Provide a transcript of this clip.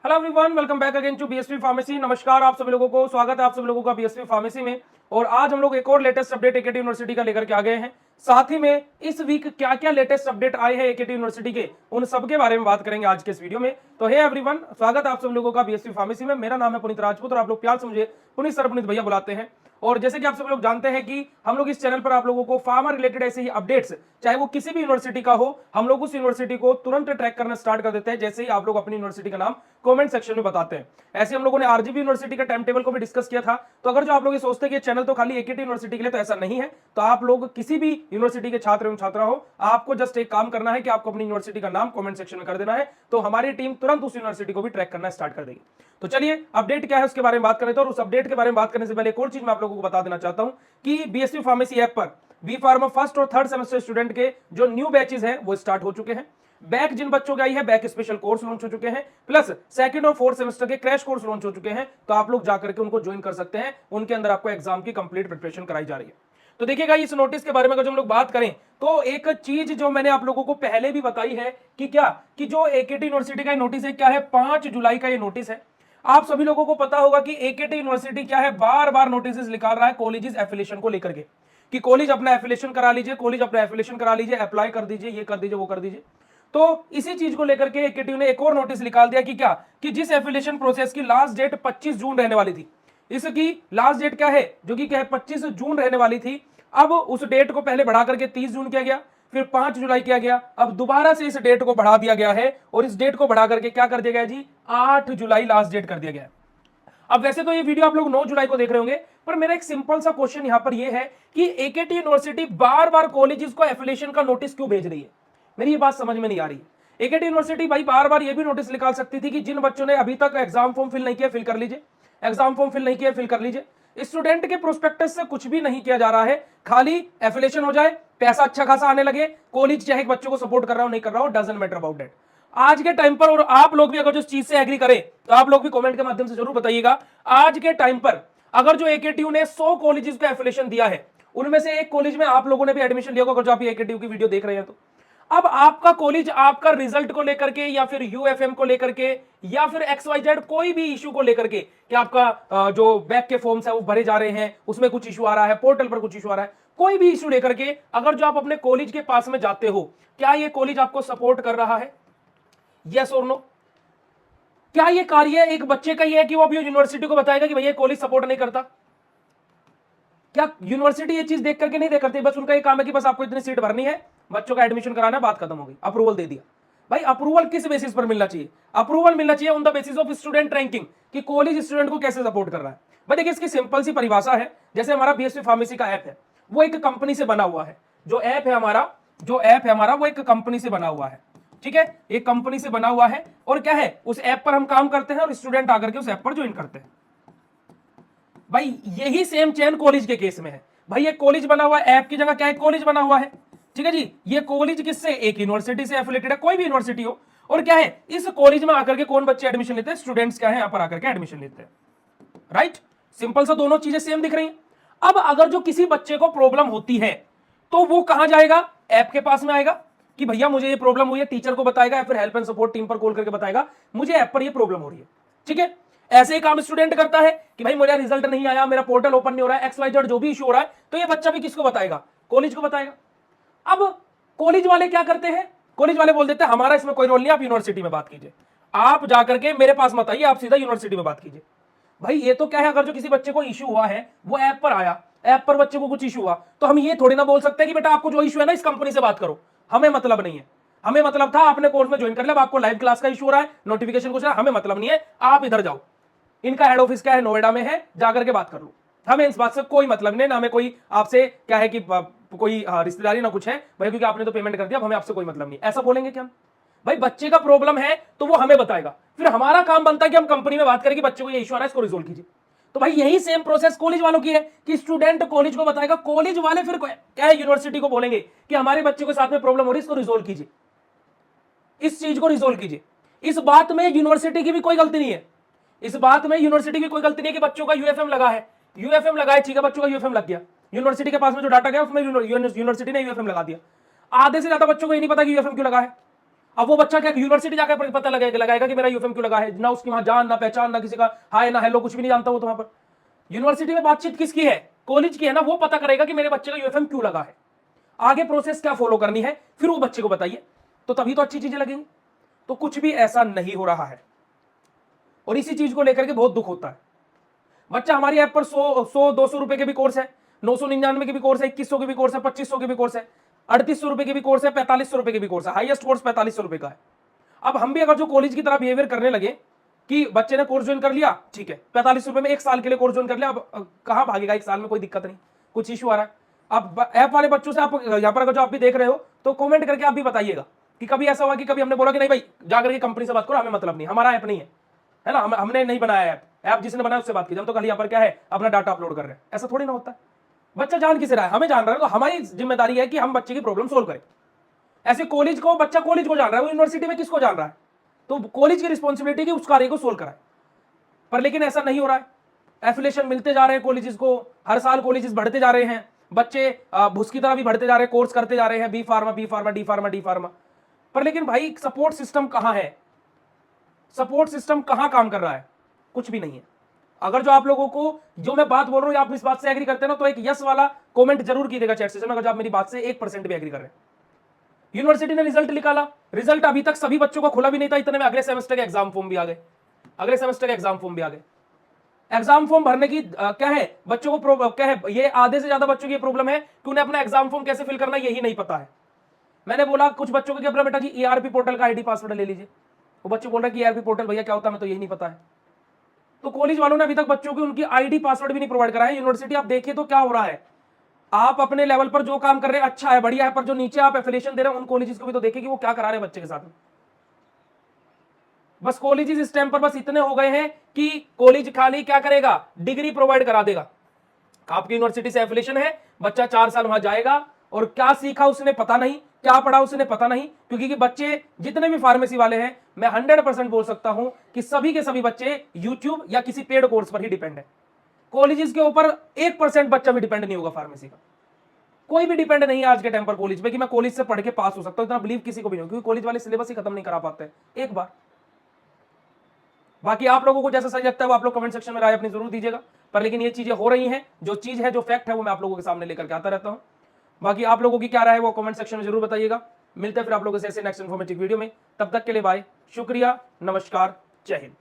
Hello everyone, welcome back again to BSV pharmacy. नमस्कार आप सभी लोगों को, स्वागत है आप सभी लोगों का बीएसवी फार्मेसी में। और आज हम लोग एक और लेटेस्ट अपडेट एकेटी यूनिवर्सिटी का लेकर के आ गए हैं। साथ ही में इस वीक क्या क्या लेटेस्ट अपडेट आए हैं एकेटी यूनिवर्सिटी के, उन सब के बारे में बात करेंगे आज के इस वीडियो में। तो हे एवरीवन, स्वागत है आप सभी लोगों का बीएसवी फार्मेसी में। मेरा नाम है पुनीत राजपूत और आप लोग प्यार से मुझे पुनीत सर, पुनीत भैया बुलाते हैं। और जैसे कि आप सब लोग जानते हैं कि हम लोग इस चैनल पर आप लोगों को फार्मा रिलेटेड ऐसे ही अपडेट्स, चाहे वो किसी भी यूनिवर्सिटी का हो, हम लोग उस यूनिवर्सिटी को तुरंत ट्रैक करना स्टार्ट कर देते हैं जैसे ही आप लोग अपनी यूनिवर्सिटी का नाम कमेंट सेक्शन में बताते हैं। ऐसे हम लोगों ने आरजीबी यूनिवर्सिटी का टाइम टेबल को भी डिस्कस किया था। तो अगर जो आप लोग ये सोचते हैं कि चैनल तो खाली एकेटी यूनिवर्सिटी के लिए, तो ऐसा नहीं है। तो आप लोग किसी भी यूनिवर्सिटी के छात्र एवं छात्रा हो, आपको जस्ट एक काम करना है कि आपको अपनी यूनिवर्सिटी का नाम कमेंट सेक्शन में कर देना है, तो हमारी टीम तुरंत उस यूनिवर्सिटी को भी ट्रैक करना स्टार्ट कर देगी। तो चलिए अपडेट क्या है उसके बारे में बात करें। तो और उस अपडेट के बारे में बात करने से पहले एक और चीज मैं आप लोगों को बता देना चाहता हूं कि बीएसवी फार्मेसी ऐप पर बी फार्मा फर्स्ट और थर्ड सेमेस्टर स्टूडेंट के जो न्यू बैचेस हैं वो स्टार्ट हो चुके हैं। बैक जिन बच्चों की आई है, बैक स्पेशल कोर्स लॉन्च हो चुके हैं, प्लस सेकंड और फोर्थ सेमेस्टर के क्रैश कोर्स लॉन्च हो चुके हैं। तो आप लोग जाकर के उनको ज्वाइन कर सकते हैं, उनके अंदर आपको एग्जाम की कंप्लीट प्रिपरेशन कराई जा रही है। तो देखिएगा, इस नोटिस के बारे में अगर हम लोग बात करें तो एक चीज जो मैंने आप लोगों को पहले भी बताई है कि क्या कि जो एकेटी यूनिवर्सिटी का नोटिस है, क्या है 5 जुलाई का ये नोटिस है। आप सभी लोगों को पता होगा कि एकेटी यूनिवर्सिटी क्या है, बार बार नोटिस निकाल रहा है कॉलेजेस एफिलिएशन को लेकर के कि कॉलेज अपना एफिलिएशन करा लीजिए, कॉलेज अपना एफिलिएशन करा लीजिए, अप्लाई कर दीजिए, ये कर दीजिए, वो कर दीजिए। तो इसी चीज को लेकर के एकेटी ने एक और नोटिस निकाल दिया कि क्या कि जिस एफिलिएशन प्रोसेस की लास्ट डेट 25 जून रहने वाली थी, इसकी लास्ट डेट क्या है, जो कि क्या है 25 जून रहने वाली थी, अब उस डेट को पहले बढ़ा करके 30 जून किया गया, फिर 5 जुलाई किया गया, अब दोबारा से इस डेट को बढ़ा दिया गया है और इस डेट को बढ़ा करके क्या कर दिया गया जी, 8 जुलाई लास्ट डेट कर दिया गया है। अब वैसे तो ये वीडियो आप लोग 9 जुलाई को देख रहे होंगे, पर मेरा एक सिंपल सा क्वेश्चन यहां पर ये है कि एकेटी यूनिवर्सिटी बार बार कॉलेजेस को एफिलिएशन का नोटिस क्यों भेज रही है। मेरी ये बात समझ में नहीं आ रही है। एकेटी यूनिवर्सिटी भाई बार बार ये भी नोटिस निकाल सकती थी कि जिन बच्चों ने अभी तक एग्जाम फॉर्म फिल नहीं किया, फिल कर लीजिए, एग्जाम फॉर्म फिल नहीं किया, फिल कर लीजिए। स्टूडेंट के प्रोस्पेक्टस से कुछ भी नहीं किया जा रहा है, खाली एफिलिएशन हो जाए, पैसा अच्छा खासा आने लगे, कॉलेज चाहे बच्चों को सपोर्ट कर रहा हो नहीं कर रहा हो, डजंट मैटर अबाउट दैट। आज के टाइम पर, और आप लोग भी अगर जो चीज से एग्री करें तो आप लोग भी कमेंट के माध्यम से जरूर बताइएगा, आज के टाइम पर अगर जो एकेटीयू ने 100 कॉलेजेस को एफिलिएशन दिया है, उनमें से एक कॉलेज में आप लोगों ने भी एडमिशन लिया होगा, अगर जो आप एकेटीयू की वीडियो देख रहे हैं तो अब आपका कॉलेज आपका रिजल्ट को लेकर के या फिर यूएफएम को लेकर के या फिर XYZ कोई भी इशू को लेकर के कि आपका जो बैक के फॉर्म्स है वो भरे जा रहे हैं, उसमें कुछ इशू आ रहा है, पोर्टल पर कुछ इशू आ रहा है, कोई भी इशू लेकर के अगर जो आप अपने कॉलेज के पास में जाते हो, क्या ये कॉलेज आपको सपोर्ट कर रहा है? यस और नो? क्या ये कार्य एक बच्चे का ही है कि वो अभी यूनिवर्सिटी को बताएगा कि भैया कॉलेज सपोर्ट नहीं करता? क्या यूनिवर्सिटी ये चीज देख करके नहीं देख करती? बस उनका ये काम है कि बस आपको इतनी सीट भरनी है, बच्चों का एडमिशन कराना है, बात खत्म हो गई, अप्रूवल दे दिया। भाई अप्रूवल किस बेसिस पर मिलना चाहिए? अप्रूवल मिलना चाहिए on the basis of student ranking, कि कॉलेज स्टूडेंट को कैसे सपोर्ट कर रहा है। भाई देखिए, इसकी सिंपल सी परिभाषा है, जैसे हमारा बीएसवी फार्मेसी का ऐप है, वो एक कंपनी से बना हुआ है। जो ऐप है हमारा वो एक कंपनी से बना हुआ है, ठीक है, एक कंपनी से बना हुआ है। और क्या है, उस ऐप पर हम काम करते हैं और स्टूडेंट आकर के उस ऐप पर ज्वाइन करते हैं। भाई यही सेम चेन कॉलेज के केस में है। भाई ये कॉलेज बना हुआ है, ऐप की जगह क्या है, कॉलेज बना हुआ है, ठीक है जी। ये कॉलेज किससे, एक यूनिवर्सिटी से एफिलिएटेड है, कोई भी यूनिवर्सिटी हो। और क्या है, इस कॉलेज में आकर के कौन बच्चे एडमिशन लेते हैं, स्टूडेंट्स क्या है यहां पर आकर के एडमिशन लेते हैं, राइट। सिंपल सा, दोनों चीजें सेम दिख रही हैं। अब अगर जो किसी बच्चे को प्रॉब्लम होती है तो वो कहां जाएगा, ऐप के पास में आएगा कि भैया मुझे ये प्रॉब्लम हुई है, टीचर को बताएगा या फिर हेल्प एंड सपोर्ट टीम पर कॉल करके बताएगा मुझे ऐप पर ये प्रॉब्लम हो रही है, ठीक है। ऐसे ही काम स्टूडेंट करता है कि भाई मेरा रिजल्ट नहीं आया, मेरा पोर्टल ओपन नहीं हो रहा है, XYZ जो भी इशू हो रहा है, तो ये बच्चा भी किसको बताएगा, कॉलेज को बताएगा। अब कॉलेज वाले क्या करते हैं, कॉलेज वाले बोल देते हैं हमारा इसमें कोई रोल नहीं, आप यूनिवर्सिटी में बात कीजिए, आप जाकर के मेरे पास मत आइए, आप सीधा यूनिवर्सिटी में बात कीजिए। भाई ये तो क्या है, अगर जो किसी बच्चे को इशू हुआ है, वो ऐप पर आया, ऐप पर बच्चे को कुछ इशू हुआ, तो हम ये थोड़ी ना बोल सकते हैं कि बेटा आपको जो इशू है ना इस कंपनी से बात करो, हमें मतलब नहीं है। हमें मतलब था आपने कोर्स में ज्वाइन कर लिया, आपको लाइव क्लास का इशू हो रहा है, नोटिफिकेशन कुछ है, हमें मतलब नहीं है, आप इधर जाओ, इनका हेड ऑफिस क्या है, नोएडा में है, जाकर के बात कर लो, हमें इस बात से कोई मतलब नहीं, ना हमें कोई आपसे क्या है कि कोई रिश्तेदारी ना कुछ है भाई, क्योंकि आपने तो पेमेंट कर दिया, हमें आपसे कोई मतलब नहीं, ऐसा बोलेंगे क्या हम? भाई बच्चे का प्रॉब्लम है तो वो हमें बताएगा, फिर हमारा काम बनता है कि हम कंपनी में बात करें कि बच्चे को ये इशू आ रहा है, इसको रिजोल्व कीजिए। तो भाई यही सेम प्रोसेस कॉलेज वालों की है कि स्टूडेंट कॉलेज को बताएगा, कॉलेज वाले फिर क्या है यूनिवर्सिटी को बोलेंगे कि हमारे बच्चे के साथ में प्रॉब्लम हो रही है, इसको रिजोल्व कीजिए, इस चीज को रिजोल्व कीजिए। इस बात में यूनिवर्सिटी की भी कोई गलती नहीं है, इस बात में यूनिवर्सिटी की कोई गलती नहीं है कि बच्चों का यूएफएम लगा है, यूएफएम लगा है, ठीक है, बच्चों का यूएफएम लग गया, यूनिवर्सिटी के पास में जो डाटा गया उसमें यूनिवर्सिटी ने यूएफएम लगा दिया, आधे से ज्यादा बच्चों को ये नहीं पता कि यूएफएम क्यों लगा है। अब वो बच्चा क्या यूनिवर्सिटी जाकर पता लगाएगा कि मेरा यूएफएम क्यों लगा है? ना उसकी वहां जान, ना पहचान, ना किसी का हाय ना हेलो, कुछ भी नहीं जानता वो तो वहां पर। यूनिवर्सिटी में बातचीत किसकी है? कॉलेज की है ना। वो पता करेगा कि मेरे बच्चे का यूएफएम क्यों लगा है, आगे प्रोसेस क्या फॉलो करनी है, फिर वो बच्चे को बताइए, तो तभी तो अच्छी चीजें लगेंगी। तो कुछ भी ऐसा नहीं हो रहा है और इसी चीज को लेकर के बहुत दुख होता है। बच्चा हमारी ऐप पर 100-200 रुपए के भी कोर्स है, 999 के भी कोर्स है, 2100 के भी कोर्स है, 2500 के भी कोर्स है, 3800 रुपए के भी कोर्स है, 4500 रुपए के भी कोर्स है। हाईएस्ट कोर्स 4500 रुपए का है। अब हम भी अगर जो कॉलेज की तरह बिहेवियर करने लगे कि बच्चे ने कोर्स ज्वाइन कर लिया, ठीक है, 45 रुपए में 1 साल के लिए कोर्स ज्वाइन कर लिया, अब कहां भागेगा 1 साल में? कोई दिक्कत नहीं, कुछ इशू आ रहा है। अब ऐप वाले बच्चों से आप यहां पर अगर जो आप भी देख रहे हो तो कमेंट करके आप भी बताइएगा कि कभी ऐसा हुआ कि कभी हमने बोला कि नहीं भाई जाकर के कंपनी से बात करो, हमें मतलब नहीं, हमारा ऐप नहीं है ना, हमने नहीं बनाया ऐप जिसने बनाया उससे बात कीजिए, हम तो खाली यहाँ पर क्या है अपना डाटा अपलोड कर रहे हैं। ऐसा थोड़ी ना होता है। बच्चा जान किसे रहा है? हमें जान रहा है, तो हमारी जिम्मेदारी है कि हम बच्चे की प्रॉब्लम सोल्व करें। ऐसे कॉलेज को, बच्चा कॉलेज को जान रहा है, वो यूनिवर्सिटी में किसको जान रहा है? तो कॉलेज की रिस्पॉन्सिबिलिटी की उस कार्य को सोल्व कराए। पर लेकिन ऐसा नहीं हो रहा है। एफिलिएशन मिलते जा रहे हैं कॉलेजेस को, हर साल कॉलेजेस बढ़ते जा रहे हैं, बच्चे भूस की तरह भी बढ़ते जा रहे हैं, कोर्स करते जा रहे हैं, बी फार्मा, डी फार्मा। पर लेकिन भाई सपोर्ट सिस्टम कहां है? सपोर्ट सिस्टम कहां काम कर रहा है? कुछ भी नहीं है। अगर जो आप लोगों को जो मैं बात बोल रहा हूं आप इस बात से एग्री करते हैं ना, तो एक यस वाला कमेंट जरूर कीजिएगा चैट सेक्शन में, अगर जो आप मेरी बात से 1% भी एग्री कर रहे हैं। यूनिवर्सिटी ने रिजल्ट निकाला, रिजल्ट अभी तक सभी बच्चों को खुला भी नहीं था, इतने में अगले सेमेस्टर के एग्जाम फॉर्म भी आ गए, एग्जाम फॉर्म भरने की क्या है बच्चों को क्या है, ये आधे से ज्यादा बच्चों की प्रॉब्लम है कि उन्हें अपना एग्जाम फॉर्म कैसे फिल करना यही नहीं पता है। मैंने बोला कुछ बच्चों को कि अपना बेटा जी ईआरपी पोर्टल का आईडी पासवर्ड ले लीजिए, वो बच्चे बोल रहे कि ईआरपी पोर्टल भैया क्या होता है, मैं तो यही नहीं पता है। तो कॉलेज वालों ने अभी तक बच्चों की उनकी आईडी पासवर्ड भी नहीं प्रोवाइड करा है। यूनिवर्सिटी आप देखिए तो क्या हो रहा है, आप अपने लेवल पर जो काम कर रहे हैं अच्छा है, बढ़िया है, पर जो नीचे आप एफिलिएशन दे रहे हैं उन कॉलेजेस को भी तो देखिए कि वो क्या करा रहे हैं बच्चे के साथ में। बस कॉलेजेस इस टाइम पर बस इतने हो गए हैं कि कॉलेज खाली क्या करेगा, डिग्री प्रोवाइड करा देगा। आपकी यूनिवर्सिटी से एफिलिएशन है, बच्चा 4 साल वहां जाएगा और क्या सीखा उसने पता नहीं, क्या पढ़ा उसने पता नहीं, क्योंकि बच्चे जितने भी फार्मेसी वाले हैं मैं 100% बोल सकता हूं कि सभी के सभी बच्चे यूट्यूब या किसी पेड कोर्स पर ही डिपेंड है। कॉलेजेस के ऊपर 1% बच्चा भी डिपेंड नहीं होगा फार्मेसी का, कोई भी डिपेंड नहीं है आज के टाइम पर कॉलेज पे कि मैं कॉलेज से पढ़ के पास हो सकता हूं, इतना बिलीव किसी को भी नहीं, क्योंकि कॉलेज वाले सिलेबस ही खत्म नहीं करा पाते एक बार। बाकी आप लोगों को जैसा सही लगता है वो आप लोग कमेंट सेक्शन में राय अपनी जरूर दीजिएगा, पर लेकिन ये चीजें हो रही हैं, जो चीज है जो फैक्ट है वो मैं आप लोगों के सामने लेकर के आता रहता हूं। बाकी आप लोगों की क्या राय है वो कमेंट सेक्शन में जरूर बताइएगा। मिलते हैं फिर आप लोगों से ऐसे नेक्स्ट इन्फॉर्मेटिव वीडियो में, तब तक के लिए बाय, शुक्रिया, नमस्कार, जय हिंद।